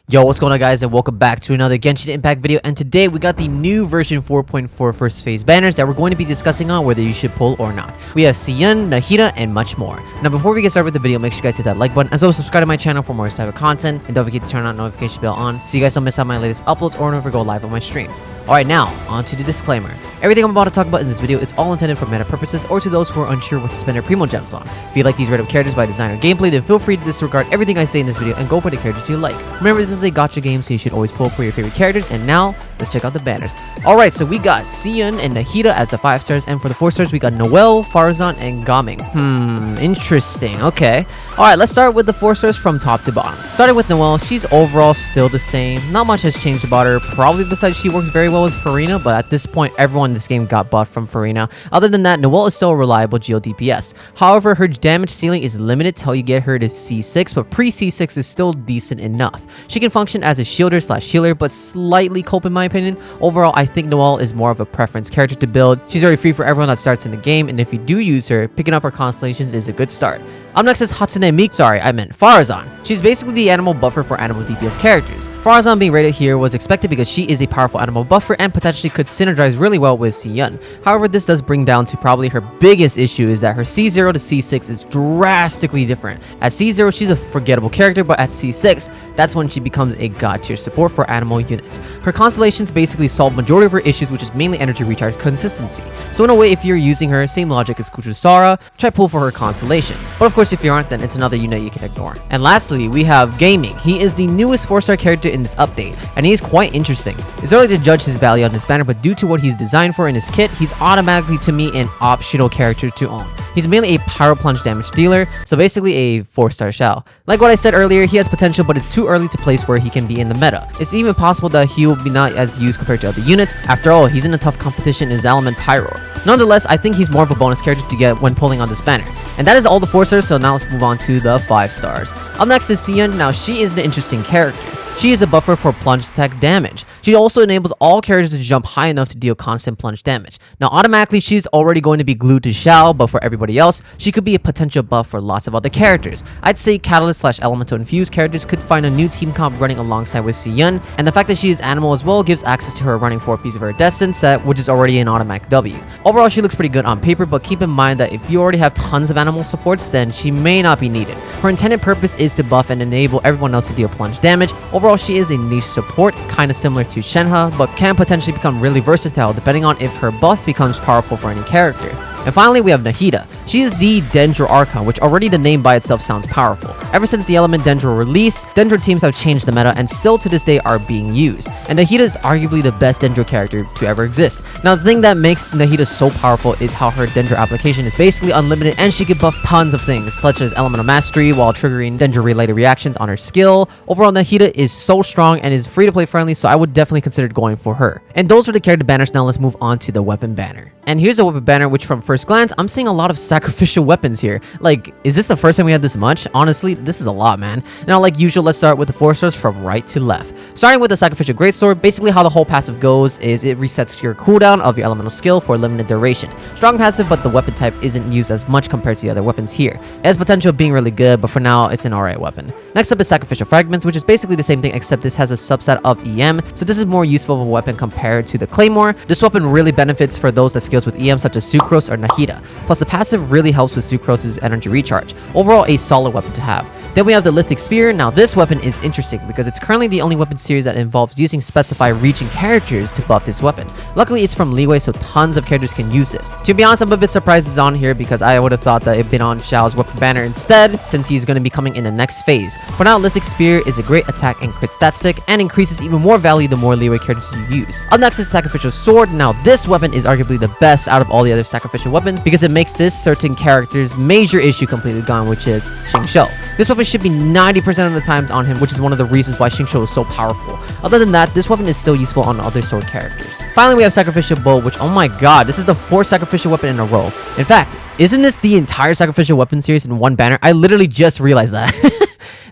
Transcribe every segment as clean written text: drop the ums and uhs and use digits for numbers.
Yo, what's going on guys, and welcome back to another Genshin Impact video. And today we got the new version 4.4 first phase banners that we're going to be discussing on whether you should pull or not. We have Xianyun, Nahida, and much more. Now before we get started with the video, make sure you guys hit that like button, as well as subscribe to my channel for more type of content, and don't forget to turn on notification bell on so you guys don't miss out my latest uploads or never go live on my streams. Alright, now on to the disclaimer. Everything I'm about to talk about in this video is all intended for meta purposes or to those who are unsure what to spend their primo gems on. If you like these random characters by design or gameplay, then feel free to disregard everything I say in this video and go for the characters you like. Remember, this is a gacha game, so you should always pull for your favorite characters. And now let's check out the banners. Alright, so we got Xianyun and Nahida as the 5 stars, and for the 4 stars we got Noelle, Faruzan, and Gaming. Interesting. Okay. Alright, let's start with the 4 stars from top to bottom. Starting with Noelle, she's overall still the same. Not much has changed about her, probably besides she works very well with Farina, but at this point everyone in this game got buffed from Farina. Other than that, Noelle is still a reliable GL DPS. However, her damage ceiling is limited till you get her to C6, but pre-C6 is still decent enough. She can function as a shielder / healer, but slightly cope in my opinion. Overall, I think Noelle is more of a preference character to build. She's already free for everyone that starts in the game, and if you do use her, picking up her constellations is a good start. Up next is Faruzan. She's basically the animal buffer for animal DPS characters. Faruzan being rated here was expected because she is a powerful animal buffer and potentially could synergize really well with Xianyun. However, this does bring down to probably her biggest issue is that her C0 to C6 is drastically different. At C0, she's a forgettable character, but at C6, that's when she becomes a god tier support for animal units. Her constellations basically solve majority of her issues, which is mainly energy recharge consistency. So in a way, if you're using her, same logic as Kuchusara, try pull for her constellations. But of course, if you aren't, then it's another unit you can ignore. And lastly, we have Gaming. He is the newest 4-star character in this update, and he is quite interesting. It's early to judge his value on this banner, but due to what he's designed for in his kit, he's automatically to me an optional character to own. He's mainly a power plunge damage dealer, so basically a 4-star shell. Like what I said earlier, he has potential, but it's too early to place where he can be in the meta. It's even possible that he will be not as used compared to other units. After all, he's in a tough competition in his element Pyro. Nonetheless, I think he's more of a bonus character to get when pulling on this banner. And that is all the 4 stars, so now let's move on to the 5 stars. Up next is Xianyun. Now she is an interesting character. She is a buffer for plunge attack damage. She also enables all characters to jump high enough to deal constant plunge damage. Now automatically she's already going to be glued to Xiao, but for everybody else, she could be a potential buff for lots of other characters. I'd say Catalyst / Elemental Infused characters could find a new team comp running alongside with Xianyun, and the fact that she is animal as well gives access to her running 4 piece of her Destin set, which is already an automatic W. Overall, she looks pretty good on paper, but keep in mind that if you already have tons of animal supports, then she may not be needed. Her intended purpose is to buff and enable everyone else to deal plunge damage. Overall, she is a niche support, kind of similar to Shenhe, but can potentially become really versatile depending on if her buff becomes powerful for any character. And finally, we have Nahida. She is the Dendro Archon, which already the name by itself sounds powerful. Ever since the element Dendro release, Dendro teams have changed the meta and still to this day are being used. And Nahida is arguably the best Dendro character to ever exist. Now the thing that makes Nahida so powerful is how her Dendro application is basically unlimited, and she can buff tons of things, such as Elemental Mastery while triggering Dendro related reactions on her skill. Overall, Nahida is so strong and is free to play friendly, so I would definitely consider going for her. And those are the character banners. Now let's move on to the weapon banner. And here's the weapon banner, which from first glance, I'm seeing a lot of sacrificial weapons here. Like, is this the first time we had this much? Honestly, this is a lot, man. Now, like usual, let's start with the 4 stars from right to left. Starting with the Sacrificial Greatsword, basically how the whole passive goes is it resets your cooldown of your elemental skill for a limited duration. Strong passive, but the weapon type isn't used as much compared to the other weapons here. It has potential of being really good, but for now, it's an alright weapon. Next up is Sacrificial Fragments, which is basically the same thing, except this has a subset of EM, so this is more useful of a weapon compared to the Claymore. This weapon really benefits for those that skills with EM such as Sucrose or Nahida. Plus the passive really helps with Sucrose's energy recharge. Overall, a solid weapon to have. Then we have the Lithic Spear. Now this weapon is interesting because it's currently the only weapon series that involves using specified region characters to buff this weapon. Luckily it's from Leeway, so tons of characters can use this. To be honest, I'm a bit surprised it's on here because I would have thought that it'd been on Xiao's weapon banner instead, since he's going to be coming in the next phase. For now, Lithic Spear is a great attack and crit stat stick and increases even more value the more Leeway characters you use. Up next is Sacrificial Sword. Now this weapon is arguably the best out of all the other sacrificial weapons because it makes this certain character's major issue completely gone, which is Xingqiu. This weapon should be 90% of the times on him, which is one of the reasons why Xingqiu is so powerful. Other than that, this weapon is still useful on other sword characters. Finally, we have Sacrificial Bow, which, oh my god, this is the 4th sacrificial weapon in a row. In fact, isn't this the entire sacrificial weapon series in one banner? I literally just realized that.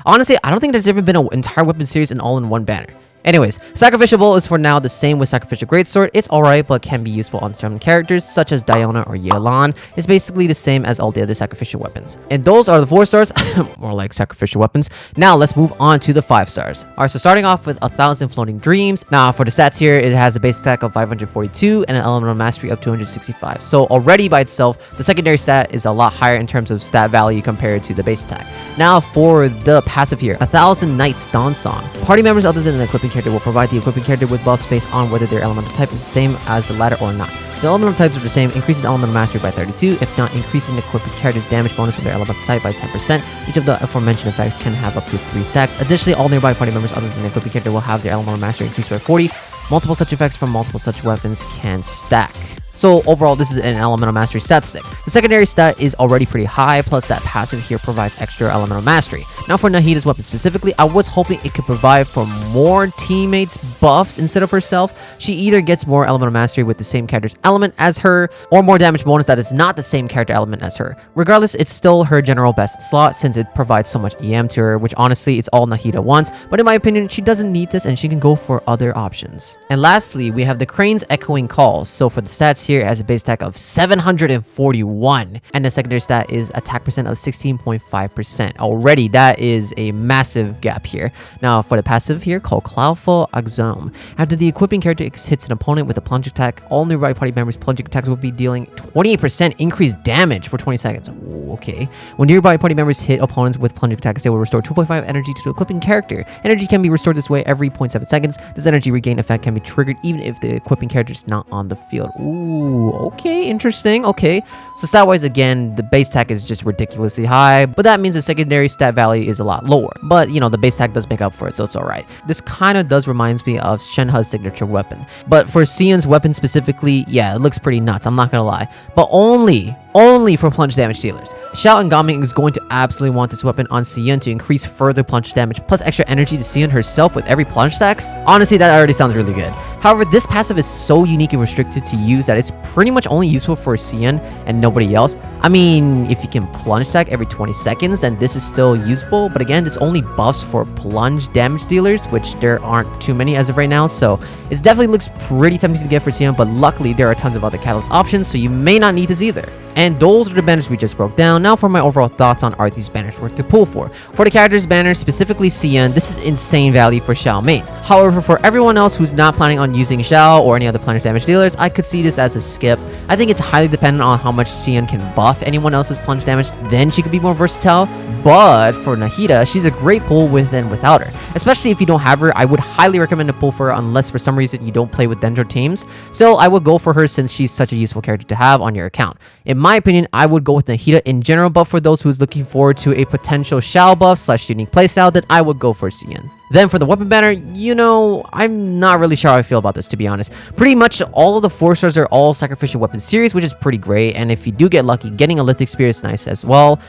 Honestly, I don't think there's ever been an entire weapon series in all in one banner. Anyways, Sacrificial Bow is for now the same with Sacrificial Greatsword. It's alright, but can be useful on certain characters such as Diona or Yelan. It's basically the same as all the other sacrificial weapons. And those are the 4 stars, more like sacrificial weapons. Now let's move on to the 5 stars. Alright, so starting off with 1,000 Floating Dreams. Now for the stats here, it has a base attack of 542 and an elemental mastery of 265. So already by itself, the secondary stat is a lot higher in terms of stat value compared to the base attack. Now for the passive here, 1,000 Knights Dawn Song. Party members other than an equipping character will provide the equipping character with buffs based on whether their elemental type is the same as the latter or not. If the elemental types are the same, increases elemental mastery by 32. If not, increasing the equipping character's damage bonus from their elemental type by 10%. Each of the aforementioned effects can have up to 3 stacks. Additionally, all nearby party members other than the equipping character will have their elemental mastery increased by 40. Multiple such effects from multiple such weapons can stack. So overall, this is an elemental mastery stat stick. The secondary stat is already pretty high, plus that passive here provides extra elemental mastery. Now for Nahida's weapon specifically, I was hoping it could provide for more teammates buffs instead of herself. She either gets more elemental mastery with the same character's element as her, or more damage bonus that is not the same character element as her. Regardless, it's still her general best slot since it provides so much EM to her, which honestly it's all Nahida wants, but in my opinion, she doesn't need this and she can go for other options. And lastly, we have the Crane's Echoing Calls. So for the stats here, it has a base attack of 741 and the secondary stat is attack percent of 16.5%. Already that is a massive gap here. Now for the passive here called Cloudfall Axome. After the equipping character hits an opponent with a plunge attack, all nearby party members plunging attacks will be dealing 28% increased damage for 20 seconds. Ooh, okay. When nearby party members hit opponents with plunging attacks, they will restore 2.5 energy to the equipping character. Energy can be restored this way every 0.7 seconds. This energy regain effect can be triggered even if the equipping character is not on the field. Ooh, okay, interesting. Okay, so stat wise, again, the base attack is just ridiculously high, but that means the secondary stat value is a lot lower. But you know, the base attack does make up for it, so it's alright. This kind of does reminds me of Shenhe's signature weapon, but for Xianyun's weapon specifically, yeah, it looks pretty nuts, I'm not gonna lie, but only for plunge damage dealers. Xiao and Gaming is going to absolutely want this weapon on Xianyun to increase further plunge damage plus extra energy to Xianyun herself with every plunge stacks. Honestly, that already sounds really good. However, this passive is so unique and restricted to use that it's pretty much only useful for Xianyun and nobody else. I mean, if you can plunge attack every 20 seconds, then this is still usable, but again, this only buffs for plunge damage dealers, which there aren't too many as of right now, so it definitely looks pretty tempting to get for Xianyun, but luckily there are tons of other catalyst options, so you may not need this either. And those are the banners we just broke down. Now for my overall thoughts on are these banners worth to pull for. For the characters banner, specifically Xianyun, this is insane value for Xiao mains. However, for everyone else who's not planning on using Xiao or any other plunge damage dealers, I could see this as a skip. I think it's highly dependent on how much Xianyun can buff anyone else's plunge damage, then she could be more versatile. But for Nahida, she's a great pull with and without her. Especially if you don't have her, I would highly recommend to pull for her unless for some reason you don't play with Dendro teams. Still, I would go for her since she's such a useful character to have on your account. In my opinion, I would go with Nahida in general, but for those who's looking forward to a potential Xiao buff / unique playstyle, then I would go for Xianyun. Then for the weapon banner, you know, I'm not really sure how I feel about this, to be honest. Pretty much all of the 4 stars are all sacrificial weapon series, which is pretty great, and if you do get lucky, getting a Lithic Spear is nice as well.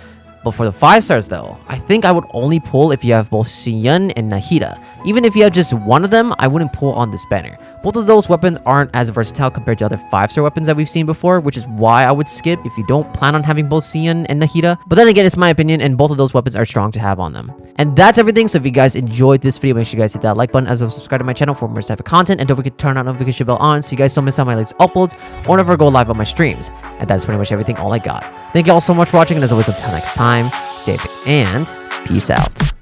But for the 5 stars though, I think I would only pull if you have both Xianyun and Nahida. Even if you have just one of them, I wouldn't pull on this banner. Both of those weapons aren't as versatile compared to other 5-star weapons that we've seen before, which is why I would skip if you don't plan on having both Xianyun and Nahida. But then again, it's my opinion, and both of those weapons are strong to have on them. And that's everything, so if you guys enjoyed this video, make sure you guys hit that like button as well as subscribe to my channel for more type of content, and don't forget to turn on notification bell on so you guys don't miss out my latest uploads or never go live on my streams. And that's pretty much everything, all I got. Thank you all so much for watching, and as always, until next time, stay epic and peace out.